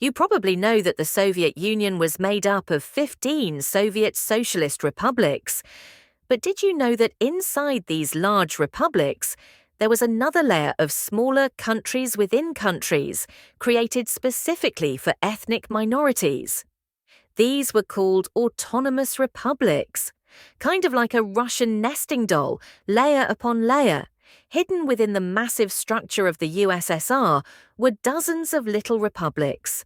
You probably know that the Soviet Union was made up of 15 Soviet socialist republics. But did you know that inside these large republics, there was another layer of smaller countries within countries, created specifically for ethnic minorities? These were called autonomous republics, kind of like a Russian nesting doll, layer upon layer. Hidden within the massive structure of the USSR were dozens of little republics.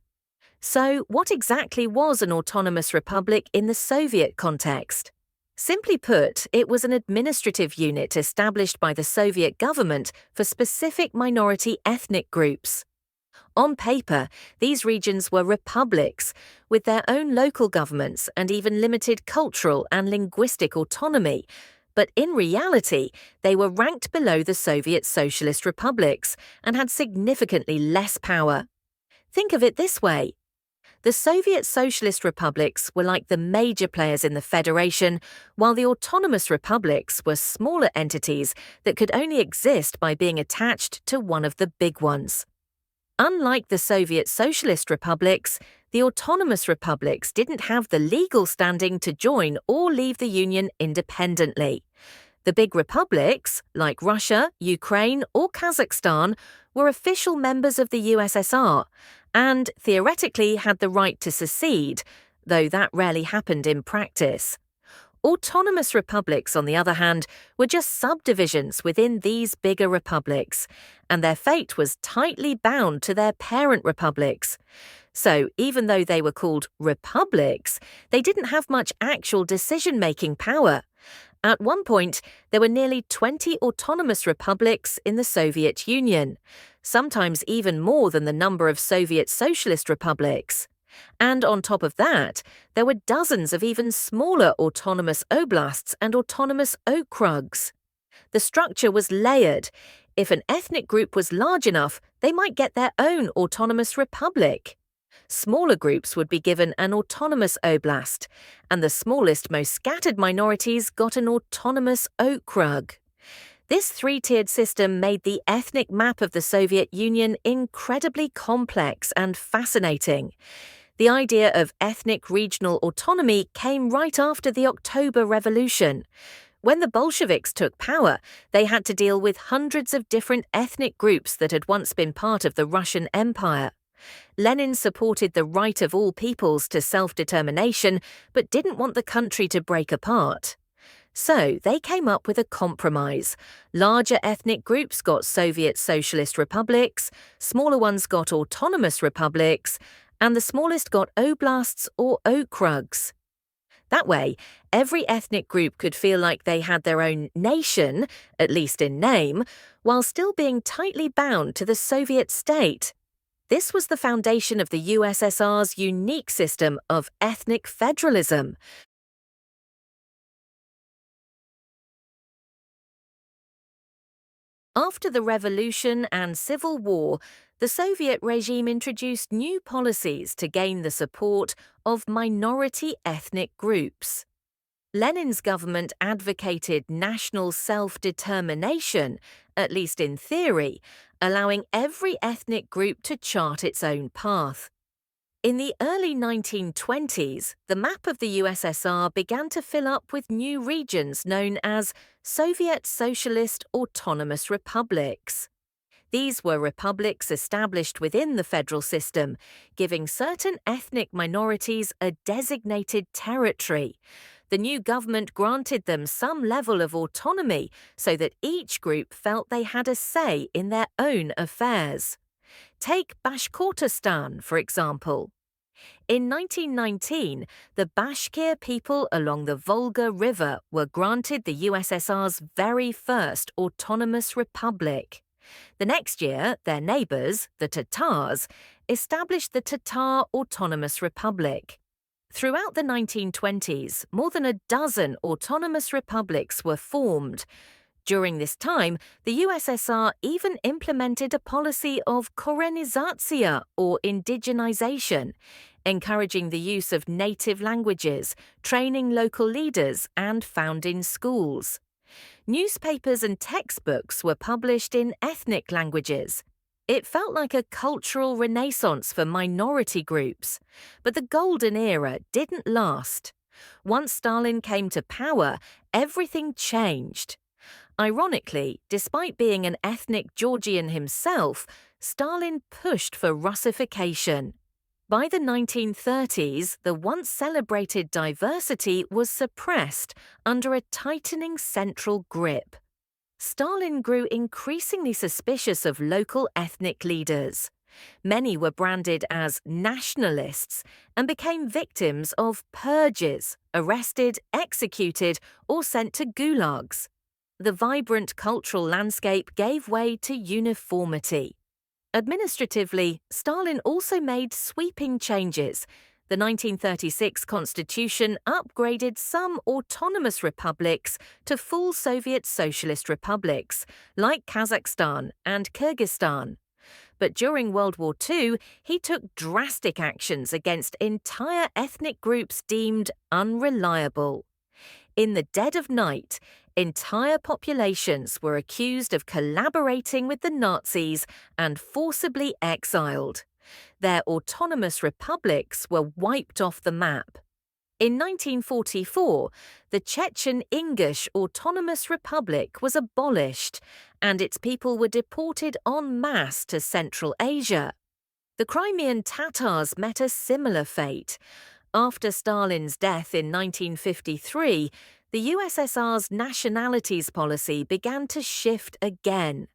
So, what exactly was an autonomous republic in the Soviet context? Simply put, it was an administrative unit established by the Soviet government for specific minority ethnic groups. On paper, these regions were republics, with their own local governments and even limited cultural and linguistic autonomy, but in reality, they were ranked below the Soviet socialist republics and had significantly less power. Think of it this way. The Soviet socialist republics were like the major players in the federation, while the autonomous republics were smaller entities that could only exist by being attached to one of the big ones. Unlike the Soviet socialist republics, the autonomous republics didn't have the legal standing to join or leave the Union independently. The big republics, like Russia, Ukraine, or Kazakhstan, were official members of the USSR and theoretically had the right to secede, though that rarely happened in practice. Autonomous republics, on the other hand, were just subdivisions within these bigger republics, and their fate was tightly bound to their parent republics. So, even though they were called republics, they didn't have much actual decision-making power. At one point, there were nearly 20 autonomous republics in the Soviet Union, sometimes even more than the number of Soviet socialist republics. And on top of that, there were dozens of even smaller autonomous oblasts and autonomous okrugs. The structure was layered. If an ethnic group was large enough, they might get their own autonomous republic. Smaller groups would be given an autonomous oblast, and the smallest, most scattered minorities got an autonomous okrug. This three-tiered system made the ethnic map of the Soviet Union incredibly complex and fascinating. The idea of ethnic regional autonomy came right after the October Revolution. When the Bolsheviks took power, they had to deal with hundreds of different ethnic groups that had once been part of the Russian Empire. Lenin supported the right of all peoples to self-determination, but didn't want the country to break apart. So they came up with a compromise. Larger ethnic groups got Soviet socialist republics, smaller ones got autonomous republics, and the smallest got oblasts or okrugs. That way, every ethnic group could feel like they had their own nation, at least in name, while still being tightly bound to the Soviet state. This was the foundation of the USSR's unique system of ethnic federalism. After the revolution and civil war, the Soviet regime introduced new policies to gain the support of minority ethnic groups. Lenin's government advocated national self-determination, at least in theory, allowing every ethnic group to chart its own path. In the early 1920s, the map of the USSR began to fill up with new regions known as Soviet Socialist Autonomous Republics. These were republics established within the federal system, giving certain ethnic minorities a designated territory. The new government granted them some level of autonomy so that each group felt they had a say in their own affairs. Take Bashkortostan, for example. In 1919, the Bashkir people along the Volga River were granted the USSR's very first autonomous republic. The next year, their neighbours, the Tatars, established the Tatar Autonomous Republic. Throughout the 1920s, more than a dozen autonomous republics were formed. During this time, the USSR even implemented a policy of Korenizatsiya, or indigenization, encouraging the use of native languages, training local leaders, and founding schools. Newspapers and textbooks were published in ethnic languages. It felt like a cultural renaissance for minority groups, but the golden era didn't last. Once Stalin came to power, everything changed. Ironically, despite being an ethnic Georgian himself, Stalin pushed for Russification. By the 1930s, the once celebrated diversity was suppressed under a tightening central grip. Stalin grew increasingly suspicious of local ethnic leaders. Many were branded as nationalists and became victims of purges, arrested, executed, or sent to gulags. The vibrant cultural landscape gave way to uniformity. Administratively, Stalin also made sweeping changes. The 1936 constitution upgraded some autonomous republics to full Soviet socialist republics, like Kazakhstan and Kyrgyzstan. But during World War II, he took drastic actions against entire ethnic groups deemed unreliable. In the dead of night, entire populations were accused of collaborating with the Nazis and forcibly exiled. Their autonomous republics were wiped off the map. In 1944, the Chechen-Ingush Autonomous Republic was abolished, and its people were deported en masse to Central Asia. The Crimean Tatars met a similar fate. After Stalin's death in 1953, the USSR's nationalities policy began to shift again.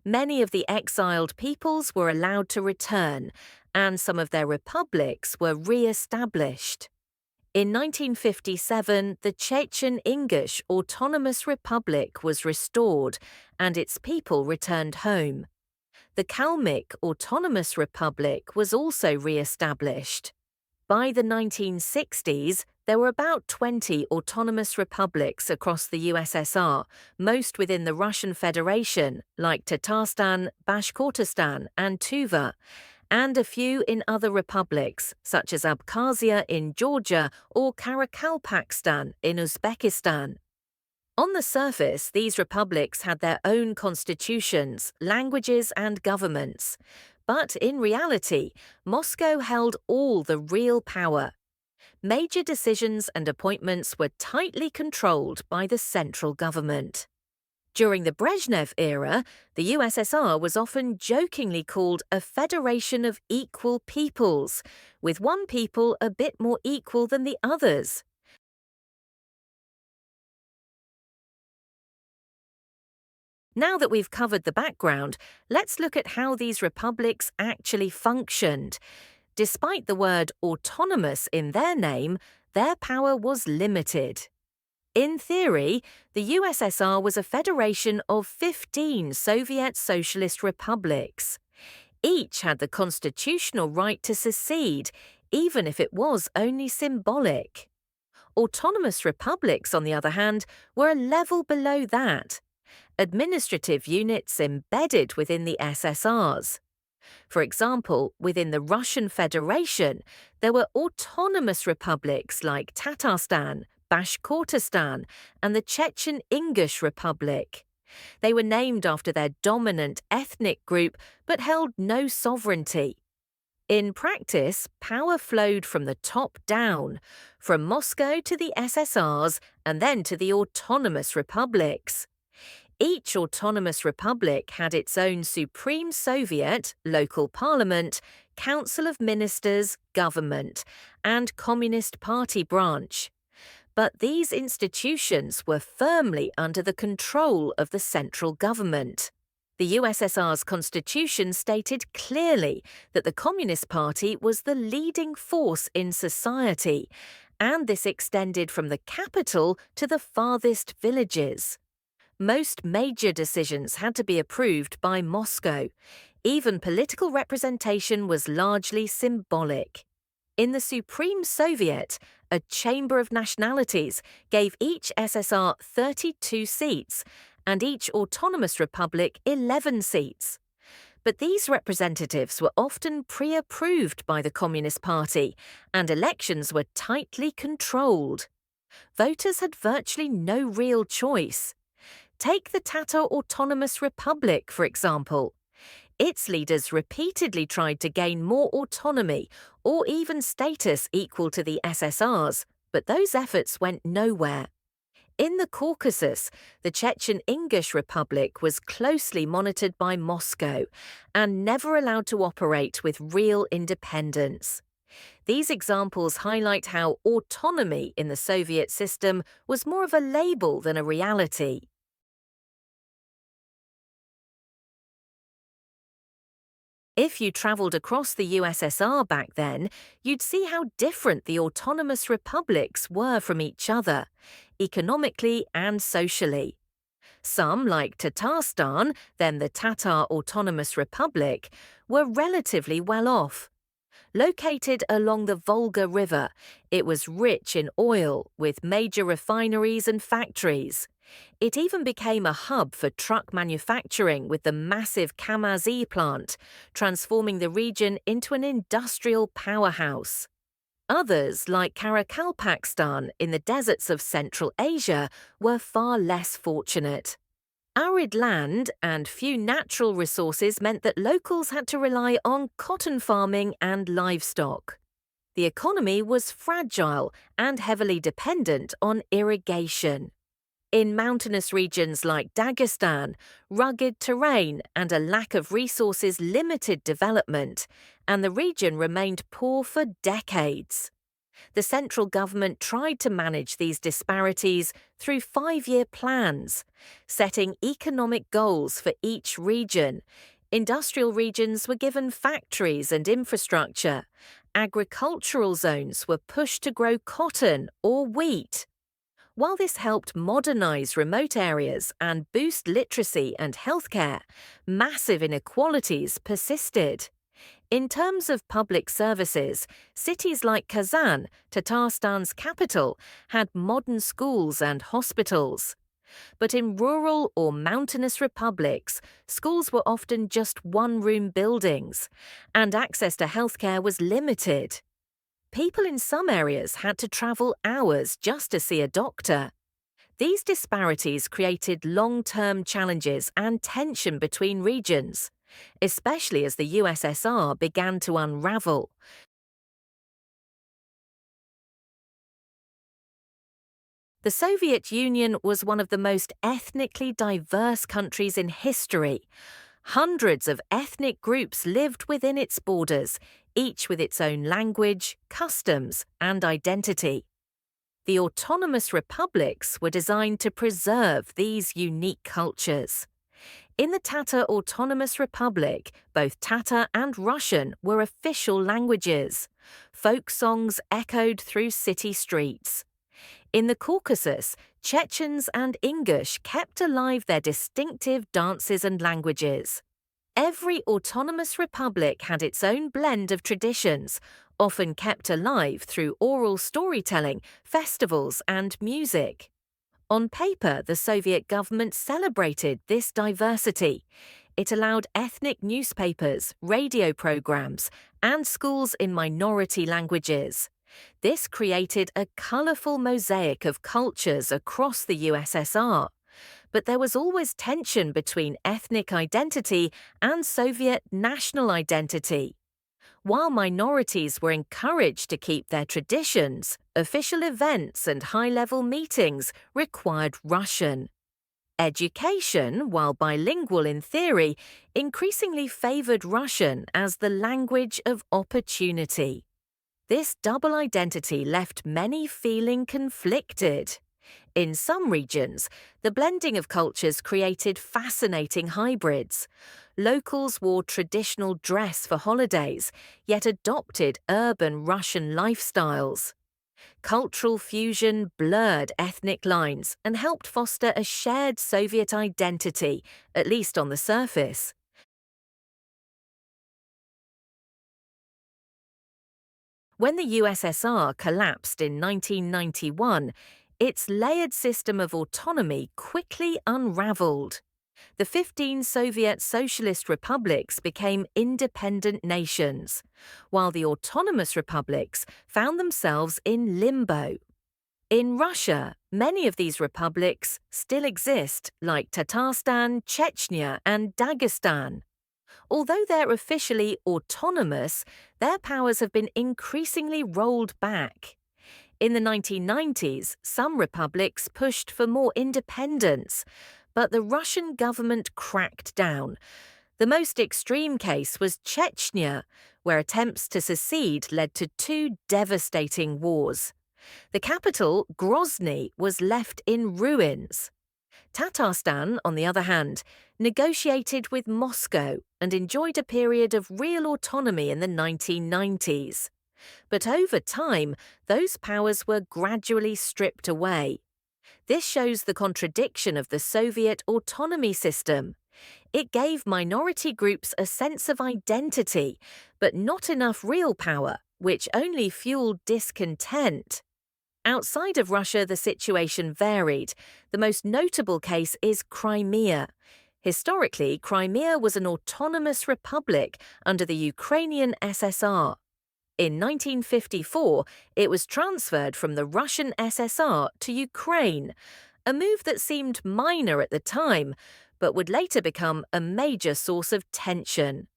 Many of the exiled peoples were allowed to return, and some of their republics were re-established. In 1957, the Chechen-Ingush Autonomous Republic was restored, and its people returned home. The Kalmyk Autonomous Republic was also re-established. By the 1960s, there were about 20 autonomous republics across the USSR, most within the Russian Federation, like Tatarstan, Bashkortostan, and Tuva, and a few in other republics, such as Abkhazia in Georgia or Karakalpakstan in Uzbekistan. On the surface, these republics had their own constitutions, languages, and governments. But in reality, Moscow held all the real power. Major decisions and appointments were tightly controlled by the central government. During the Brezhnev era, the USSR was often jokingly called a federation of equal peoples, with one people a bit more equal than the others. Now that we've covered the background, let's look at how these republics actually functioned. Despite the word autonomous in their name, their power was limited. In theory, the USSR was a federation of 15 Soviet socialist republics. Each had the constitutional right to secede, even if it was only symbolic. Autonomous republics, on the other hand, were a level below that. Administrative units embedded within the SSRs. For example, within the Russian Federation, there were autonomous republics like Tatarstan, Bashkortostan, and the Chechen-Ingush Republic. They were named after their dominant ethnic group but held no sovereignty. In practice, power flowed from the top down, from Moscow to the SSRs and then to the autonomous republics. Each autonomous republic had its own Supreme Soviet, local parliament, Council of Ministers, government, and Communist Party branch. But these institutions were firmly under the control of the central government. The USSR's constitution stated clearly that the Communist Party was the leading force in society, and this extended from the capital to the farthest villages. Most major decisions had to be approved by Moscow. Even political representation was largely symbolic. In the Supreme Soviet, a chamber of nationalities gave each SSR 32 seats and each autonomous republic 11 seats. But these representatives were often pre-approved by the Communist Party, and elections were tightly controlled. Voters had virtually no real choice. Take the Tatar Autonomous Republic, for example. Its leaders repeatedly tried to gain more autonomy or even status equal to the SSR's, but those efforts went nowhere. In the Caucasus, the Chechen Ingush Republic was closely monitored by Moscow and never allowed to operate with real independence. These examples highlight how autonomy in the Soviet system was more of a label than a reality. If you travelled across the USSR back then, you'd see how different the autonomous republics were from each other, economically and socially. Some, like Tatarstan, then the Tatar Autonomous Republic, were relatively well off. Located along the Volga River, it was rich in oil, with major refineries and factories. It even became a hub for truck manufacturing with the massive Kamaz plant, transforming the region into an industrial powerhouse. Others, like Karakalpakstan in the deserts of Central Asia, were far less fortunate. Arid land and few natural resources meant that locals had to rely on cotton farming and livestock. The economy was fragile and heavily dependent on irrigation. In mountainous regions like Dagestan, rugged terrain and a lack of resources limited development, and the region remained poor for decades. The central government tried to manage these disparities through 5-year plans, setting economic goals for each region. Industrial regions were given factories and infrastructure. Agricultural zones were pushed to grow cotton or wheat. While this helped modernize remote areas and boost literacy and healthcare, massive inequalities persisted. In terms of public services, cities like Kazan, Tatarstan's capital, had modern schools and hospitals. But in rural or mountainous republics, schools were often just one-room buildings, and access to healthcare was limited. People in some areas had to travel hours just to see a doctor. These disparities created long-term challenges and tension between regions, especially as the USSR began to unravel. The Soviet Union was one of the most ethnically diverse countries in history. Hundreds of ethnic groups lived within its borders, each with its own language, customs, and identity. The autonomous republics were designed to preserve these unique cultures. In the Tatar Autonomous Republic, both Tatar and Russian were official languages. Folk songs echoed through city streets. In the Caucasus, Chechens and Ingush kept alive their distinctive dances and languages. Every autonomous republic had its own blend of traditions, often kept alive through oral storytelling, festivals, and music. On paper, the Soviet government celebrated this diversity. It allowed ethnic newspapers, radio programs, and schools in minority languages. This created a colourful mosaic of cultures across the USSR. But there was always tension between ethnic identity and Soviet national identity. While minorities were encouraged to keep their traditions, official events and high-level meetings required Russian. Education, while bilingual in theory, increasingly favoured Russian as the language of opportunity. This double identity left many feeling conflicted. In some regions, the blending of cultures created fascinating hybrids. Locals wore traditional dress for holidays, yet adopted urban Russian lifestyles. Cultural fusion blurred ethnic lines and helped foster a shared Soviet identity, at least on the surface. When the USSR collapsed in 1991, its layered system of autonomy quickly unraveled. The 15 Soviet socialist republics became independent nations, while the autonomous republics found themselves in limbo. In Russia, many of these republics still exist, like Tatarstan, Chechnya, and Dagestan. Although they're officially autonomous, their powers have been increasingly rolled back. In the 1990s, some republics pushed for more independence, but the Russian government cracked down. The most extreme case was Chechnya, where attempts to secede led to two devastating wars. The capital, Grozny, was left in ruins. Tatarstan, on the other hand, negotiated with Moscow and enjoyed a period of real autonomy in the 1990s. But over time, those powers were gradually stripped away. This shows the contradiction of the Soviet autonomy system. It gave minority groups a sense of identity, but not enough real power, which only fueled discontent. Outside of Russia, the situation varied. The most notable case is Crimea. Historically, Crimea was an autonomous republic under the Ukrainian SSR. In 1954, it was transferred from the Russian SSR to Ukraine, a move that seemed minor at the time, but would later become a major source of tension.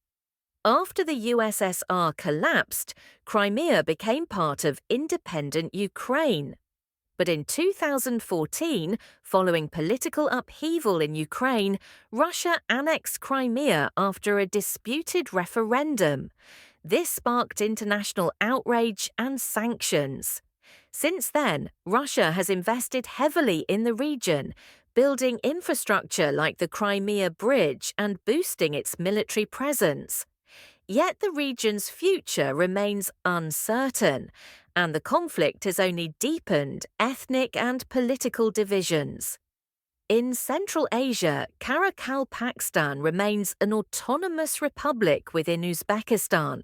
After the USSR collapsed, Crimea became part of independent Ukraine. But in 2014, following political upheaval in Ukraine, Russia annexed Crimea after a disputed referendum. This sparked international outrage and sanctions. Since then, Russia has invested heavily in the region, building infrastructure like the Crimea Bridge and boosting its military presence. Yet the region's future remains uncertain, and the conflict has only deepened ethnic and political divisions. In Central Asia, Karakalpakstan remains an autonomous republic within Uzbekistan.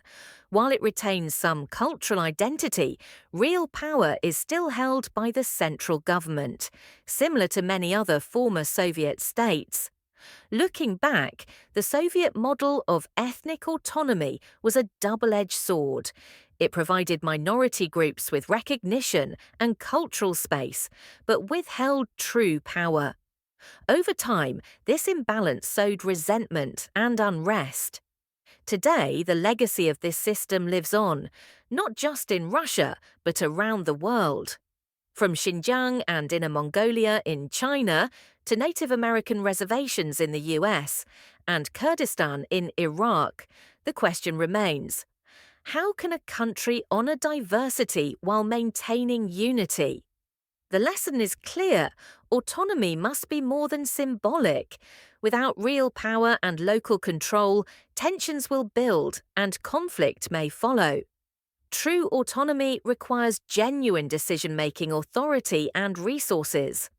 While it retains some cultural identity, real power is still held by the central government, similar to many other former Soviet states. Looking back, the Soviet model of ethnic autonomy was a double-edged sword. It provided minority groups with recognition and cultural space, but withheld true power. Over time, this imbalance sowed resentment and unrest. Today, the legacy of this system lives on, not just in Russia, but around the world. From Xinjiang and Inner Mongolia in China to Native American reservations in the US and Kurdistan in Iraq, the question remains: how can a country honor diversity while maintaining unity? The lesson is clear: autonomy must be more than symbolic. Without real power and local control, tensions will build and conflict may follow. True autonomy requires genuine decision-making authority and resources.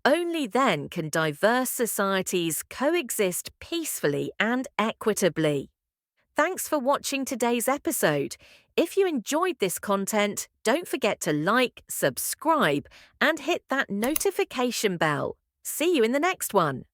Only then can diverse societies coexist peacefully and equitably. Thanks for watching today's episode. If you enjoyed this content, don't forget to like, subscribe, and hit that notification bell. See you in the next one.